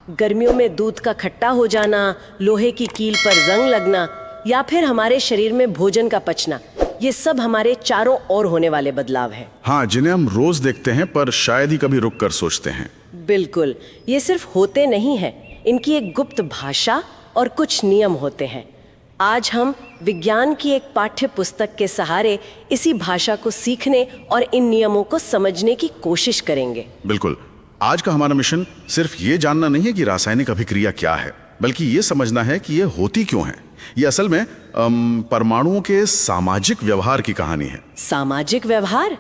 गर्मियों में दूध का खट्टा हो जाना, लोहे की कील पर जंग लगना या फिर हमारे शरीर में भोजन का पचना, ये सब हमारे चारों ओर होने वाले बदलाव हैं। हाँ, जिन्हें हम रोज देखते हैं पर शायद ही कभी रुक कर सोचते हैं। बिल्कुल, ये सिर्फ होते नहीं हैं, इनकी एक गुप्त भाषा और कुछ नियम होते हैं। आज हम विज्ञान की एक पाठ्य पुस्तक के सहारे इसी भाषा को सीखने और इन नियमों को समझने की कोशिश करेंगे। बिल्कुल, आज का हमारा मिशन सिर्फ ये जानना नहीं है कि रासायनिक अभिक्रिया क्या है, बल्कि ये समझना है कि ये होती क्यों है। ये असल में परमाणुओं के सामाजिक व्यवहार की कहानी है। सामाजिक व्यवहार?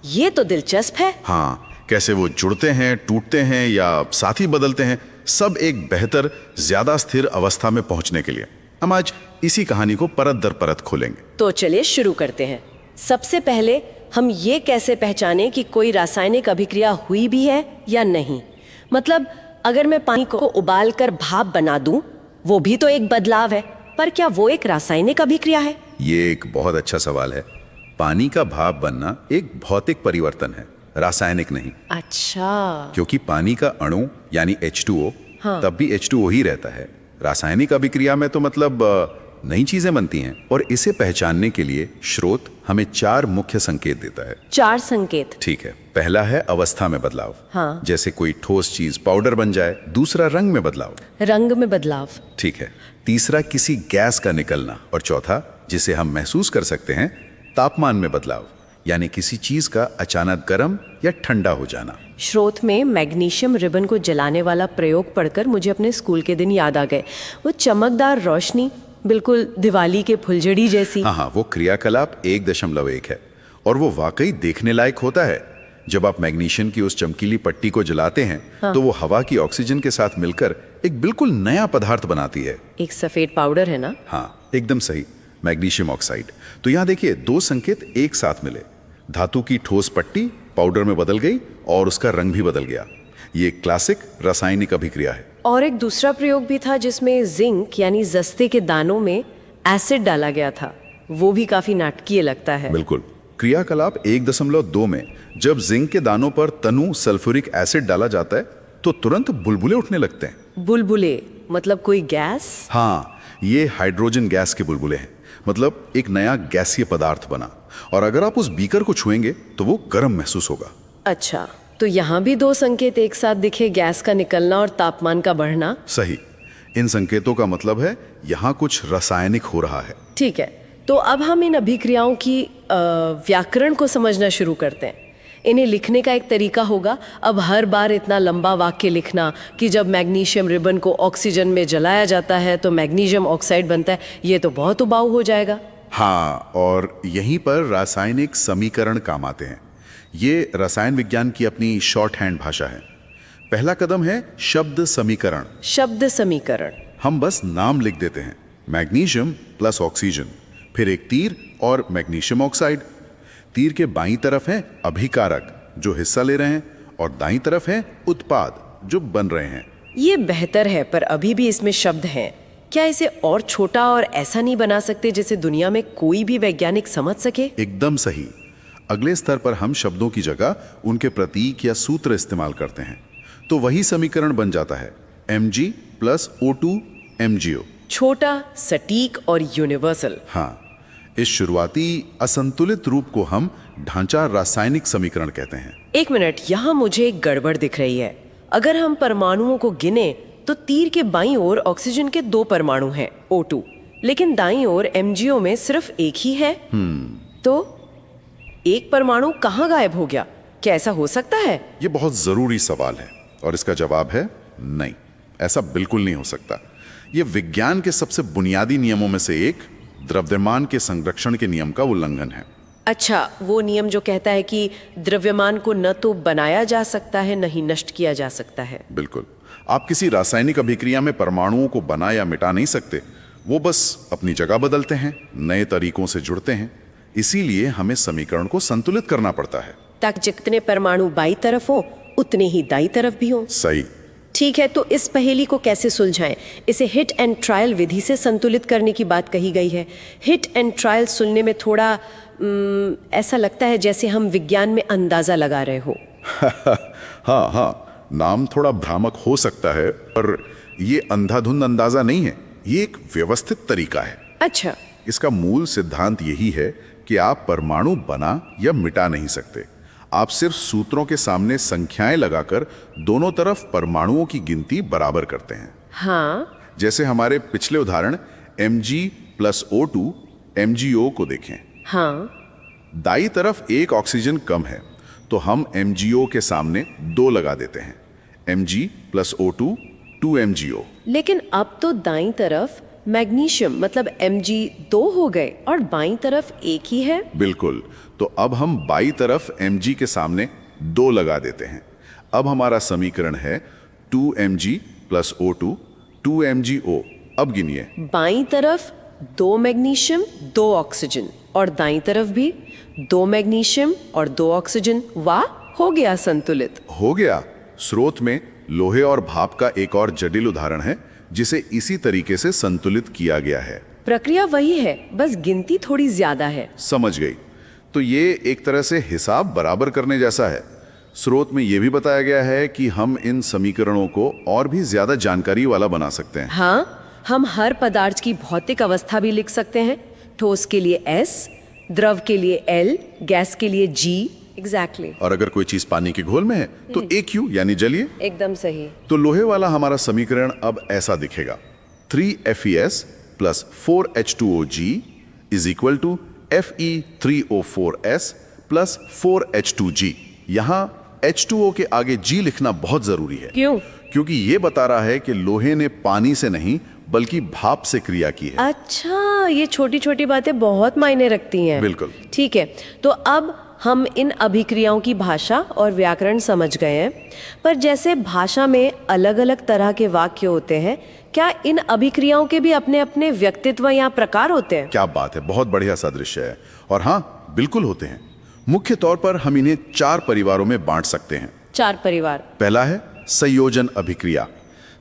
ये तो दिलचस्प है। हाँ, कैसे वो जुड़ते हैं, टूटते हैं या साथी बदलते हैं, सब एक बेहतर, ज्यादा स्थिर अवस्था में पहुंचने के लिए। हम आज इसी कहानी को परत दर परत खोलेंगे। तो चलिए शुरू करते हैं। सबसे पहले हम ये कैसे पहचानें कि कोई रासायनिक अभिक्रिया हुई भी है या नहीं? मतलब अगर मैं पानी को उबाल कर भाप बना दूं, वो भी तो एक बदलाव है, पर क्या वो एक रासायनिक अभिक्रिया है? ये एक बहुत अच्छा सवाल है। पानी का भाप बनना एक भौतिक परिवर्तन है, रासायनिक नहीं। अच्छा। क्योंकि पानी का अणु यानी H2O तब भी H2O ही रहता है। रासायनिक अभिक्रिया में तो मतलब नई चीजें बनती हैं, और इसे पहचानने के लिए स्रोत हमें 4 मुख्य संकेत देता है। 4 संकेत? ठीक है। पहला है अवस्था में बदलाव। हाँ। जैसे कोई ठोस चीज पाउडर बन जाए। दूसरा रंग में बदलाव। रंग में बदलाव। ठीक है। तीसरा किसी गैस का निकलना। और चौथा, जिसे हम महसूस कर सकते हैं, तापमान में बदलाव, यानी किसी चीज का अचानक गर्म या ठंडा हो जाना। स्रोत में मैग्नीशियम रिबन को जलाने वाला प्रयोग पढ़कर मुझे अपने स्कूल के दिन याद आ गए। वो चमकदार रोशनी, बिल्कुल दिवाली के फुलझड़ी जैसी। हाँ, वो क्रियाकलाप 1.1 है, और वो वाकई देखने लायक होता है। जब आप मैग्नीशियम की उस चमकीली पट्टी को जलाते हैं, तो वो हवा की ऑक्सीजन के साथ मिलकर एक बिल्कुल नया पदार्थ बनाती है। एक सफेद पाउडर है ना? हाँ, एकदम सही, मैग्नीशियम ऑक्साइड। तो यहाँ देखिए, 2 संकेत एक साथ मिले। धातु की ठोस पट्टी पाउडर में बदल गई और उसका रंग भी बदल गया। ये क्लासिक रासायनिक अभिक्रिया है। और एक दूसरा प्रयोग भी था जिसमें जिंक यानी जस्ते के दानों में एसिड डाला गया था। वो भी काफी नाटकीय लगता है। बिल्कुल। क्रियाकलाप 1.2 में जब जिंक के दानों पर तनु सल्फ्यूरिक एसिड डाला जाता है, तो तुरंत बुलबुले उठने लगते हैं। बुलबुले मतलब कोई गैस? हाँ, ये हाइड्रोजन गैस के बुलबुले हैं। मतलब एक नया गैसीय पदार्थ बना, और अगर आप उस बीकर को छुएंगे तो वो गर्म महसूस होगा। अच्छा, तो यहाँ भी 2 संकेत एक साथ दिखे, गैस का निकलना और तापमान का बढ़ना। सही। इन संकेतों का मतलब है यहाँ कुछ रासायनिक हो रहा है। ठीक है, तो अब हम इन अभिक्रियाओं की व्याकरण को समझना शुरू करते हैं। इन्हें लिखने का एक तरीका होगा। अब हर बार इतना लंबा वाक्य लिखना कि जब मैग्नीशियम रिबन को ऑक्सीजन में जलाया जाता है तो मैग्नीशियम ऑक्साइड बनता है, ये तो बहुत उबाऊ हो जाएगा। हाँ, और यहीं पर रासायनिक समीकरण काम आते हैं। ये रसायन विज्ञान की अपनी शॉर्ट हैंड भाषा है। पहला कदम है शब्द समीकरण। शब्द समीकरण? हम बस नाम लिख देते हैं, मैग्नीशियम प्लस ऑक्सीजन, फिर एक तीर और मैग्नीशियम ऑक्साइड। तीर के बाईं तरफ है अभिकारक जो हिस्सा ले रहे हैं, और दाईं तरफ है उत्पाद जो बन रहे हैं। ये बेहतर है, पर अभी भी इसमें शब्द हैं। क्या इसे और छोटा और ऐसा नहीं बना सकते जिसे दुनिया में कोई भी वैज्ञानिक समझ सके? एकदम सही। अगले स्तर पर हम शब्दों की जगह उनके प्रतीक या सूत्र इस्तेमाल करते हैं, तो वही समीकरण बन जाता है Mg + O2 MgO। छोटा, सटीक और यूनिवर्सल। हाँ, इस शुरुआती असंतुलित रूप को हम ढांचा रासायनिक समीकरण कहते हैं। एक मिनट, यहाँ मुझे एक गड़बड़ दिख रही है। अगर हम परमाणुओं को गिने तो तीर के बाईं ओर ऑक्सीजन के 2 परमाणु हैं, O2, लेकिन दाईं ओर MgO में सिर्फ एक ही है। तो एक परमाणु कहाँ गायब हो गया? क्या ऐसा हो सकता है? ये बहुत जरूरी सवाल है, और इसका जवाब है नहीं, ऐसा बिल्कुल नहीं हो सकता। ये विज्ञान के सबसे बुनियादी नियमों में से एक, द्रव्यमान के संरक्षण के नियम का उल्लंघन है। अच्छा, वो नियम जो कहता है कि द्रव्यमान को न तो बनाया जा सकता है, न ही नष्ट किया जा सकता है। बिल्कुल। आप किसी रासायनिक अभिक्रिया में परमाणुओं को बना या मिटा नहीं सकते। वो बस अपनी जगह बदलते हैं, नए तरीकों से जुड़ते हैं। इसीलिए हमें समीकरण को संतुलित करना पड़ता है, ताकि जितने परमाणु बाईं तरफ हो उतने ही दाईं तरफ भी हो। सही। ठीक है, तो इस पहेली को कैसे सुलझाएं? इसे हिट एंड ट्रायल विधि से संतुलित करने की बात कही गई है। हिट एंड ट्रायल सुनने में थोड़ा ऐसा लगता है जैसे हम विज्ञान में अंदाजा लगा रहे हो। हाँ हाँ, नाम थोड़ा भ्रामक हो सकता है, पर ये अंधाधुंध अंदाजा नहीं है, ये एक व्यवस्थित तरीका है। अच्छा, इसका मूल सिद्धांत यही है कि आप परमाणु बना या मिटा नहीं सकते। आप सिर्फ सूत्रों के सामने संख्याएं लगाकर दोनों तरफ परमाणुओं की गिनती बराबर करते हैं। हाँ, जैसे हमारे पिछले उदाहरण Mg + O2 MgO को देखें। हाँ, दाई तरफ एक ऑक्सीजन कम है तो हम MgO के सामने 2 लगा देते हैं। Mg + O2 2MgO। लेकिन अब तो दाईं तरफ मैग्नीशियम मतलब Mg 2 हो गए और बाईं तरफ एक ही है। बिल्कुल, तो अब हम बाई तरफ Mg के सामने 2 लगा देते हैं। अब हमारा समीकरण है 2Mg + O2 2MgO। अब गिनिए। बाईं तरफ 2 मैग्नीशियम 2 ऑक्सीजन और दाईं तरफ भी 2 मैग्नीशियम और 2 ऑक्सीजन। वाह, हो गया संतुलित। हो गया। स्रोत में लोहे और भाप का एक और जटिल उदाहरण है जिसे इसी तरीके से संतुलित किया गया है। प्रक्रिया वही है, बस गिनती थोड़ी ज्यादा है। समझ गई। तो ये एक तरह से हिसाब बराबर करने जैसा है। स्रोत में यह भी बताया गया है कि हम इन समीकरणों को और भी ज्यादा जानकारी वाला बना सकते हैं। हाँ, हम हर पदार्थ की भौतिक अवस्था भी लिख सकते हैं। ठोस के लिए S, द्रव के लिए L, गैस के लिए G। एग्जैक्टली। और अगर कोई चीज पानी के घोल में है तो AQ यानी जलीय। एकदम सही। तो लोहे वाला हमारा समीकरण अब ऐसा दिखेगा। 3FeS + 4H2OG = Fe3O4S + 4H2G। यहाँ H2O के आगे G लिखना बहुत जरूरी है। क्यों? क्योंकि ये बता रहा है कि लोहे ने पानी से नहीं बल्कि भाप से क्रिया की है। अच्छा, ये छोटी छोटी बातें बहुत मायने रखती हैं। बिल्कुल। ठीक है, तो अब हम इन अभिक्रियाओं की भाषा और व्याकरण समझ गए हैं, पर जैसे भाषा में अलग अलग तरह के वाक्य होते हैं, क्या इन अभिक्रियाओं के भी अपने अपने व्यक्तित्व या प्रकार होते हैं? क्या बात है, बहुत बढ़िया सादृश्य है। और हाँ, बिल्कुल होते हैं। मुख्य तौर पर हम इन्हें 4 परिवारों में बांट सकते हैं। 4 परिवार। पहला है संयोजन अभिक्रिया।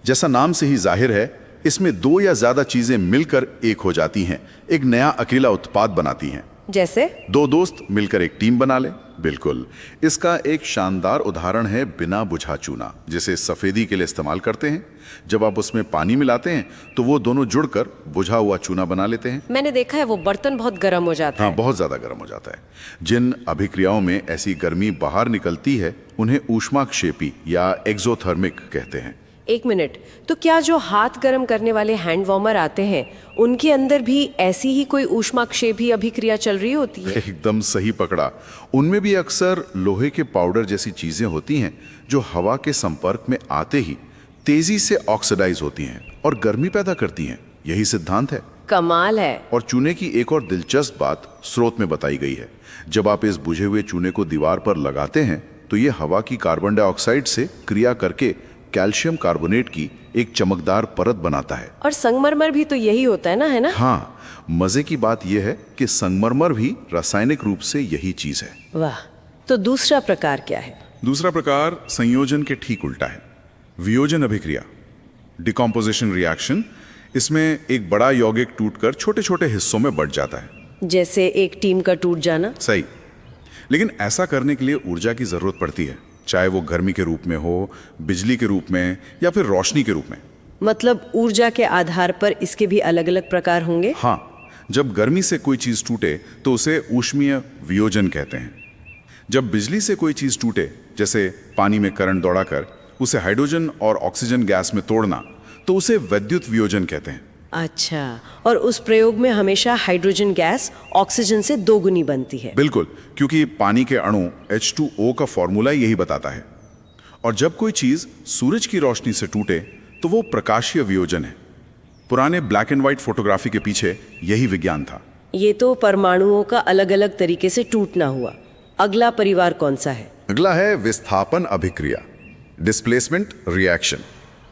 जैसा नाम से ही जाहिर है, इसमें 2 या ज्यादा चीजें मिलकर एक हो जाती हैं, एक नया अकेला उत्पाद बनाती हैं। जैसे 2 दोस्त मिलकर एक टीम बना ले। बिल्कुल। इसका एक शानदार उदाहरण है बिना बुझा चूना, जिसे सफेदी के लिए इस्तेमाल करते हैं। जब आप उसमें पानी मिलाते हैं तो वो दोनों जुड़कर बुझा हुआ चूना बना लेते हैं। मैंने देखा है, वो बर्तन बहुत गर्म हो जाता हाँ, है। बहुत ज्यादा गर्म हो जाता है। जिन अभिक्रियाओं में ऐसी गर्मी बाहर निकलती है उन्हें ऊष्माक्षेपी या एक्सोथर्मिक कहते हैं। 1 मिनट, तो क्या जो हाथ गर्म करने वाले हैंड वार्मर आते हैं, उनके अंदर भी ऐसी ही कोई ऊष्माक्षेपी अभिक्रिया चल रही होती है? एकदम सही पकड़ा। उनमें भी अक्सर लोहे के पाउडर जैसी चीजें होती हैं जो हवा के संपर्क में आते ही तेजी से ऑक्सीडाइज होती हैं और गर्मी पैदा करती हैं। यही सिद्धांत है। कमाल है। और चूने की एक और दिलचस्प बात स्रोत में बताई गई है। जब आप इस बुझे हुए चूने को दीवार पर लगाते हैं तो ये हवा की कार्बन डाइऑक्साइड से क्रिया करके कैल्शियम कार्बोनेट की एक चमकदार परत बनाता है। और संगमरमर भी तो यही होता है ना, है ना? हाँ, मजे की बात यह है कि संगमरमर भी रासायनिक रूप से यही चीज है। वाह, तो दूसरा प्रकार क्या है? दूसरा प्रकार संयोजन के ठीक उल्टा है। वियोजन अभिक्रिया, डिकम्पोजिशन रिएक्शन। इसमें एक बड़ा यौगिक टूटकर छोटे छोटे हिस्सों में बंट जाता है। जैसे एक टीम का टूट जाना। सही। लेकिन ऐसा करने के लिए ऊर्जा की जरूरत पड़ती है, चाहे वो गर्मी के रूप में हो, बिजली के रूप में या फिर रोशनी के रूप में। मतलब ऊर्जा के आधार पर इसके भी अलग अलग प्रकार होंगे? हाँ, जब गर्मी से कोई चीज टूटे तो उसे ऊष्मीय वियोजन कहते हैं। जब बिजली से कोई चीज टूटे, जैसे पानी में करंट दौड़ाकर उसे हाइड्रोजन और ऑक्सीजन गैस में तोड़ना, तो उसे वैद्युत वियोजन कहते हैं। अच्छा, और उस प्रयोग में हमेशा हाइड्रोजन गैस ऑक्सीजन से 2 गुनी बनती है। बिल्कुल, क्योंकि पानी के अणु H2O का फॉर्मूला यही बताता है। और जब कोई चीज सूरज की रोशनी से टूटे तो वो प्रकाशीय वियोजन है। पुराने ब्लैक एंड व्हाइट फोटोग्राफी के पीछे यही विज्ञान था। ये तो परमाणुओं का अलग अलग तरीके से टूटना हुआ। अगला परिवार कौन सा है? अगला है विस्थापन अभिक्रिया, डिस्प्लेसमेंट रिएक्शन।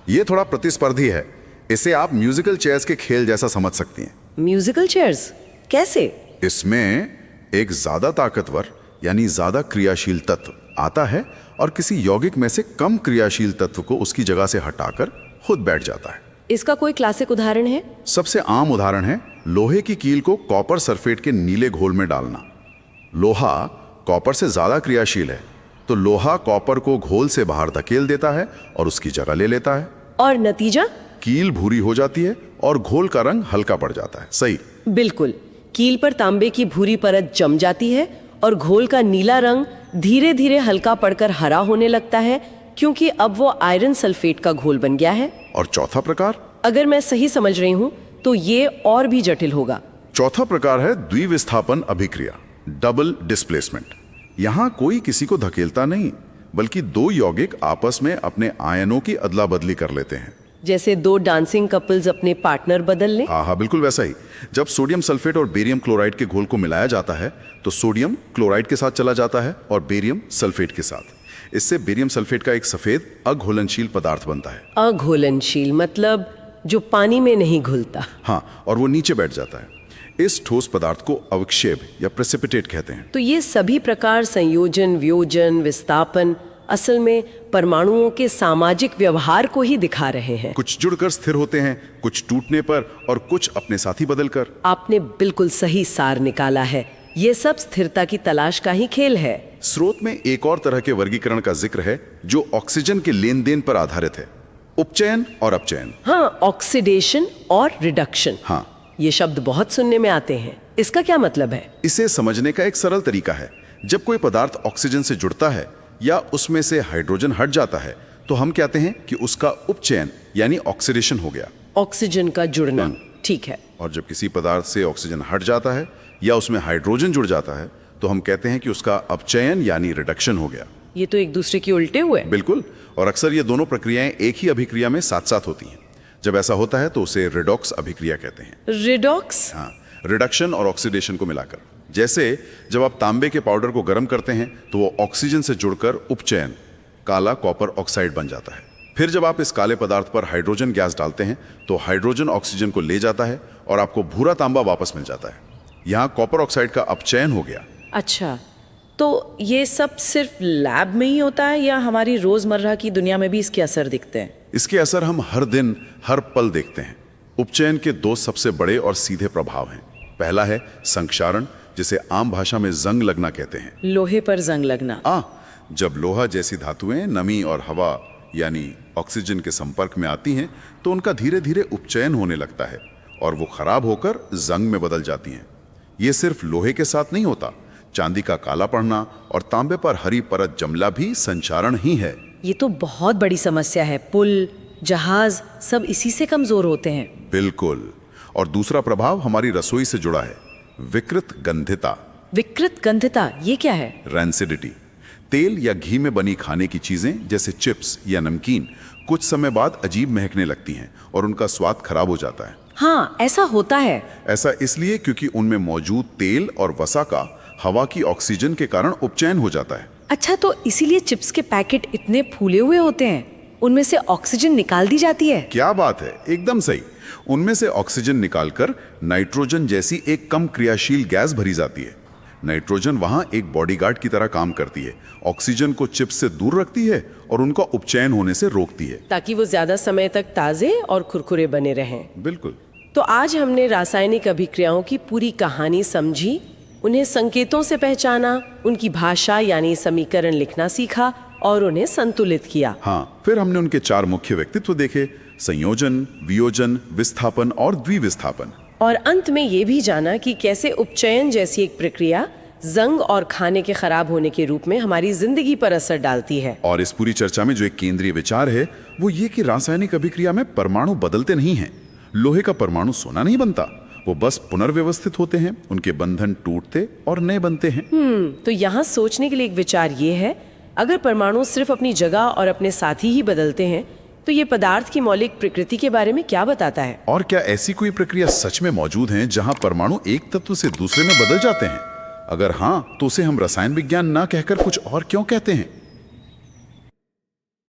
ये थोड़ा प्रतिस्पर्धी है। इसे आप म्यूजिकल चेयर्स के खेल जैसा समझ सकती हैं। म्यूजिकल चेयर्स कैसे? इसमें एक ज्यादा ताकतवर यानी ज्यादा क्रियाशील तत्व आता है और किसी यौगिक में से कम क्रियाशील तत्व को उसकी जगह से हटाकर खुद बैठ जाता है। इसका कोई क्लासिक उदाहरण है? सबसे आम उदाहरण है लोहे की कील को कॉपर सल्फेट के नीले घोल में डालना। लोहा कॉपर से ज्यादा क्रियाशील है, तो लोहा कॉपर को घोल से बाहर धकेल देता है और उसकी जगह ले लेता है। और नतीजा? कील भूरी हो जाती है और घोल का रंग हल्का पड़ जाता है। सही। बिल्कुल, कील पर तांबे की भूरी परत जम जाती है और घोल का नीला रंग धीरे धीरे हल्का पड़कर हरा होने लगता है, क्योंकि अब वो आयरन सल्फेट का घोल बन गया है। और चौथा प्रकार? अगर मैं सही समझ रही हूँ तो ये और भी जटिल होगा। चौथा प्रकार है द्विविस्थापन अभिक्रिया, डबल डिस्प्लेसमेंट। यहाँ कोई किसी को धकेलता नहीं, बल्कि दो यौगिक आपस में अपने आयनों की अदला बदली कर लेते हैं। जैसे दो डांसिंग कपल्स अपने पार्टनर बदल लें। हाँ, बिल्कुल वैसा ही। जब सोडियम सल्फेट और बेरियम क्लोराइड के घोल को मिलाया जाता है तो सोडियम क्लोराइड के साथ चला जाता है और बेरियम सल्फेट के साथ। इससे बेरियम सल्फेट का एक सफेद अघुलनशील पदार्थ बनता है। अघुलनशील मतलब जो पानी में नहीं घुलता। हाँ, और वो नीचे बैठ जाता है। इस ठोस पदार्थ को अवक्षेप या प्रेसिपिटेट कहते हैं। तो ये सभी प्रकार संयोजन, वियोजन, विस्थापन असल में परमाणुओं के सामाजिक व्यवहार को ही दिखा रहे हैं। कुछ जुड़कर स्थिर होते हैं, कुछ टूटने पर और कुछ अपने साथी बदलकर। आपने बिल्कुल सही सार निकाला है। ये सब स्थिरता की तलाश का ही खेल है। स्रोत में एक और तरह के वर्गीकरण का जिक्र है जो ऑक्सीजन के लेन देन पर आधारित है, उपचयन और अपचयन। हाँ, ऑक्सीडेशन और रिडक्शन। हाँ, ये शब्द बहुत सुनने में आते हैं। इसका क्या मतलब है? इसे समझने का एक सरल तरीका है। जब कोई पदार्थ ऑक्सीजन से जुड़ता है या उसमें से हाइड्रोजन हट जाता है तो हम कहते हैं कि उसका उपचयन यानी ऑक्सीडेशन हो गया। ऑक्सीजन का जुड़ना, ठीक है। और जब किसी पदार्थ से ऑक्सीजन हट जाता है या उसमें हाइड्रोजन जुड़ जाता है तो हम कहते हैं कि उसका अपचयन यानी रिडक्शन हो गया। ये तो एक दूसरे के उल्टे हुए। बिल्कुल, और अक्सर ये दोनों प्रक्रियाएं एक ही अभिक्रिया में साथ साथ होती हैं। जब ऐसा होता है तो उसे रिडॉक्स अभिक्रिया कहते हैं। रिडॉक्स? हाँ, रिडक्शन और ऑक्सीडेशन को मिलाकर। जैसे जब आप तांबे के पाउडर को गर्म करते हैं तो वो ऑक्सीजन से जुड़कर उपचयन काला कॉपर ऑक्साइड बन जाता है। फिर जब आप इस काले पदार्थ पर हाइड्रोजन गैस डालते हैं तो हाइड्रोजन ऑक्सीजन को ले जाता है और आपको भूरा तांबा वापस मिल जाता है। यहाँ कॉपर ऑक्साइड का अपचयन हो गया। अच्छा, तो ये सब सिर्फ लैब में ही होता है या हमारी रोजमर्रा की दुनिया में भी इसके असर दिखते हैं? इसके असर हम हर दिन हर पल देखते हैं। उपचयन के दो सबसे बड़े और सीधे प्रभाव हैं। पहला है संक्षारण, जिसे आम भाषा में जंग लगना कहते हैं। लोहे पर जंग लगना। जब लोहा जैसी धातुएं नमी और हवा यानी ऑक्सीजन के संपर्क में आती हैं तो उनका धीरे धीरे उपचयन होने लगता है और वो खराब होकर जंग में बदल जाती हैं। ये सिर्फ लोहे के साथ नहीं होता, चांदी का काला पड़ना और तांबे पर हरी परत जमना भी संचारण ही है। ये तो बहुत बड़ी समस्या है। पुल, जहाज सब इसी से कमजोर होते हैं। बिल्कुल। और दूसरा प्रभाव हमारी रसोई से जुड़ा है, विकृत गंधिता। विकृत गंधिता ये क्या है? रैंसिडिटी। तेल या घी में बनी खाने की चीजें जैसे चिप्स या नमकीन कुछ समय बाद अजीब महकने लगती हैं और उनका स्वाद खराब हो जाता है। हाँ, ऐसा होता है। ऐसा इसलिए क्योंकि उनमें मौजूद तेल और वसा का हवा की ऑक्सीजन के कारण उपचयन हो जाता है। अच्छा, तो इसीलिए चिप्स के पैकेट इतने फूले हुए होते हैं, उनमें से ऑक्सीजन निकाल दी जाती है। क्या बात है, एकदम सही। उनमें से ऑक्सीजन निकालकर नाइट्रोजन जैसी एक कम क्रियाशील गैस भरी जाती है। नाइट्रोजन वहां एक बॉडीगार्ड की तरह काम करती है, ऑक्सीजन को चिप्स से दूर रखती है और उनका उपचयन होने से रोकती है, ताकि वो ज्यादा समय तक ताजे और खुरखुरे बने रहें। बिल्कुल। तो आज हमने रासायनिक अभिक्रियाओं की पूरी कहानी समझी, उन्हें संकेतों से पहचाना, उनकी भाषा यानी समीकरण लिखना सीखा और उन्हें संतुलित किया। हाँ, फिर हमने उनके 4 मुख्य व्यक्तित्व देखे, संयोजन, वियोजन, विस्थापन और द्विविस्थापन। और अंत में ये भी जाना कि कैसे उपचयन जैसी एक प्रक्रिया जंग और खाने के खराब होने के रूप में हमारी जिंदगी पर असर डालती है। और इस पूरी चर्चा में जो एक केंद्रीय विचार है वो ये कि रासायनिक अभिक्रिया में परमाणु बदलते नहीं हैं। लोहे का परमाणु सोना नहीं बनता, वो बस पुनर्व्यवस्थित होते हैं, उनके बंधन टूटते और नए बनते हैं। तो यहाँ सोचने के लिए एक विचार ये है, अगर परमाणु सिर्फ अपनी जगह और अपने साथी ही बदलते हैं तो ये पदार्थ की मौलिक प्रकृति के बारे में क्या बताता है? और क्या ऐसी कोई प्रक्रिया सच में मौजूद है जहां परमाणु एक तत्व से दूसरे में बदल जाते हैं? अगर हाँ, तो उसे हम रसायन विज्ञान ना कहकर कुछ और क्यों कहते हैं?